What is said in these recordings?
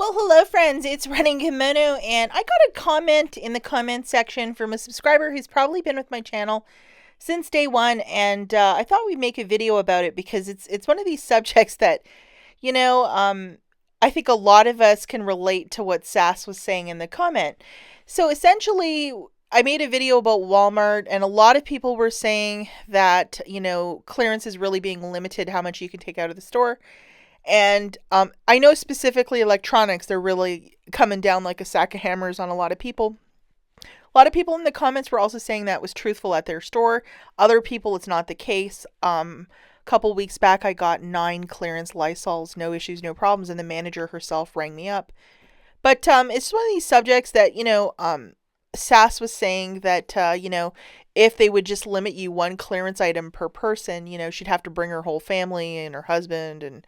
Well, hello, friends. It's Running Kimono, and I got a comment in the comment section from a subscriber who's probably been with my channel since day one, and I thought we'd make a video about it because it's one of these subjects that, you know, um, I think a lot of us can relate to what Sass was saying in the comment. So essentially, I made a video about Walmart, and a lot of people were saying that, clearance is really being limited how much you can take out of the store. And I know specifically electronics, they're really coming down like a sack of hammers on a lot of people. A lot of people in the comments were also saying that was truthful at their store. Other people, it's not the case. A couple weeks back, I got 9 clearance Lysols, no issues, no problems, and the manager herself rang me up. But it's one of these subjects that, Sass was saying that, if they would just limit you one clearance item per person, she'd have to bring her whole family and her husband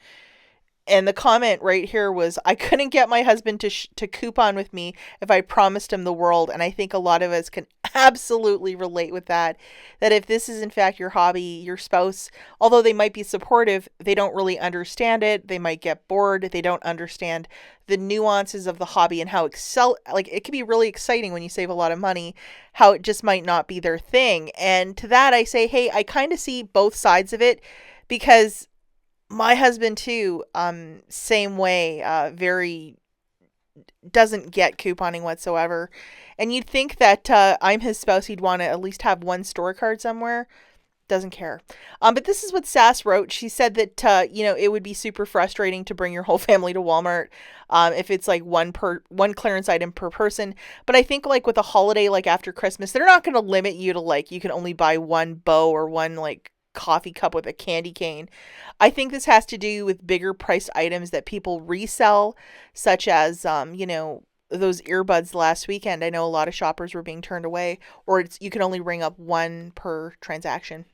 and the comment right here was, I couldn't get my husband to coupon with me if I promised him the world. And I think a lot of us can absolutely relate with that. That if this is in fact your hobby, your spouse, although they might be supportive, they don't really understand it. They might get bored. They don't understand the nuances of the hobby and how it can be really exciting when you save a lot of money, how it just might not be their thing. And to that I say, hey, I kind of see both sides of it, because my husband too, same way, very doesn't get couponing whatsoever. And you'd think that I'm his spouse, he'd want to at least have one store card somewhere. Doesn't care. But this is what Sass wrote. She said that it would be super frustrating to bring your whole family to Walmart if it's like one clearance item per person. But I think like with a holiday like after Christmas, they're not going to limit you to like you can only buy one bow or one like coffee cup with a candy cane. I think this has to do with bigger priced items that people resell, such as those earbuds last weekend. I know a lot of shoppers were being turned away, or you can only ring up one per transaction.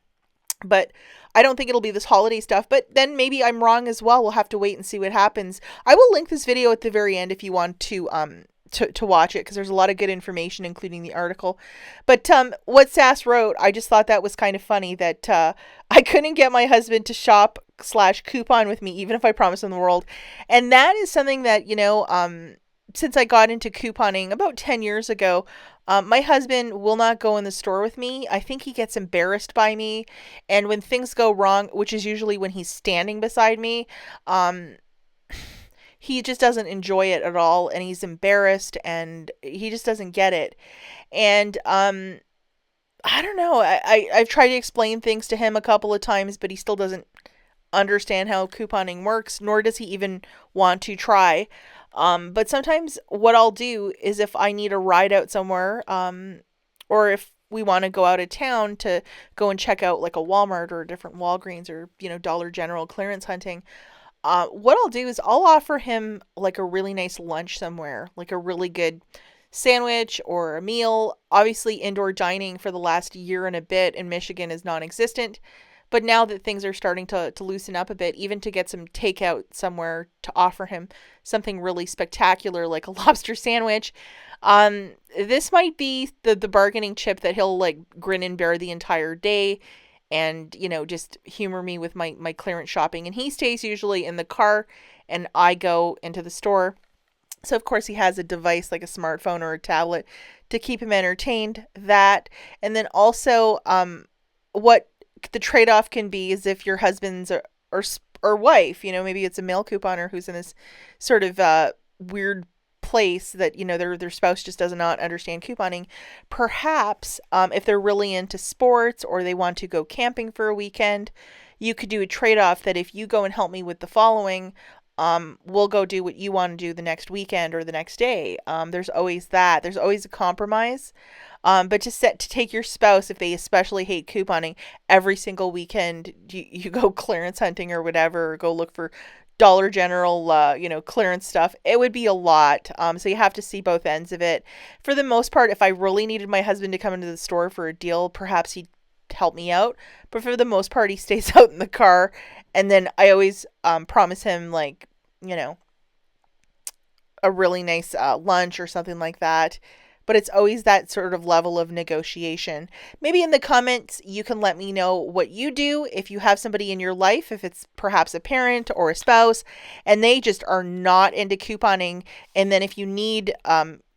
But I don't think it'll be this holiday stuff. But then maybe I'm wrong as well. We'll have to wait and see what happens. I will link this video at the very end if you want to watch it, because there's a lot of good information, including the article. But what Sass wrote, I just thought that was kind of funny, that I couldn't get my husband to shop/coupon with me, even if I promised him the world. And that is something that, since I got into couponing about 10 years ago, my husband will not go in the store with me. I think he gets embarrassed by me. And when things go wrong, which is usually when he's standing beside me, he just doesn't enjoy it at all, and he's embarrassed, and he just doesn't get it. And I don't know. I've tried to explain things to him a couple of times, but he still doesn't understand how couponing works, nor does he even want to try. But sometimes what I'll do is, if I need a ride out somewhere, or if we want to go out of town to go and check out like a Walmart or a different Walgreens or, Dollar General clearance hunting, what I'll do is I'll offer him like a really nice lunch somewhere, like a really good sandwich or a meal. Obviously, indoor dining for the last year and a bit in Michigan is non-existent. But now that things are starting to loosen up a bit, even to get some takeout somewhere to offer him something really spectacular like a lobster sandwich, this might be the bargaining chip that he'll like grin and bear the entire day, and just humor me with my clearance shopping. And he stays usually in the car, and I go into the store. So of course he has a device like a smartphone or a tablet to keep him entertained. That, and then also what the trade-off can be is if your husband's or wife, maybe it's a male couponer who's in this sort of weird place that their spouse just does not understand couponing. Perhaps if they're really into sports, or they want to go camping for a weekend, you could do a trade-off that if you go and help me with the following, we'll go do what you want to do the next weekend or the next day. There's always that. There's always a compromise. But to take your spouse, if they especially hate couponing, every single weekend you go clearance hunting or whatever, or go look for Dollar General, clearance stuff, it would be a lot. So you have to see both ends of it. For the most part, if I really needed my husband to come into the store for a deal, perhaps he'd help me out. But for the most part, he stays out in the car. And then I always promise him, like, a really nice lunch or something like that. but it's always that sort of level of negotiation. Maybe in the comments, you can let me know what you do if you have somebody in your life, if it's perhaps a parent or a spouse, and they just are not into couponing. And then if you need,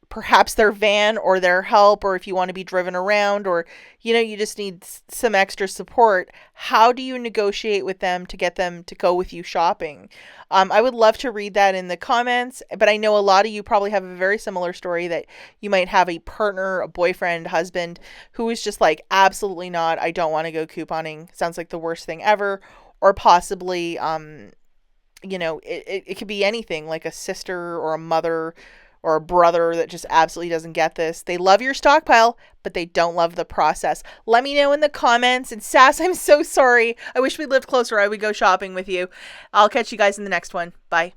perhaps their van or their help, or if you want to be driven around, or you just need some extra support, how do you negotiate with them to get them to go with you shopping? I would love to read that in the comments, but I know a lot of you probably have a very similar story, that you might have a partner, a boyfriend, husband who is just like, absolutely not, I don't want to go couponing, sounds like the worst thing ever. Or possibly it could be anything, like a sister or a mother or a brother that just absolutely doesn't get this. They love your stockpile, but they don't love the process. Let me know in the comments. And Sass, I'm so sorry. I wish we lived closer. I would go shopping with you. I'll catch you guys in the next one. Bye.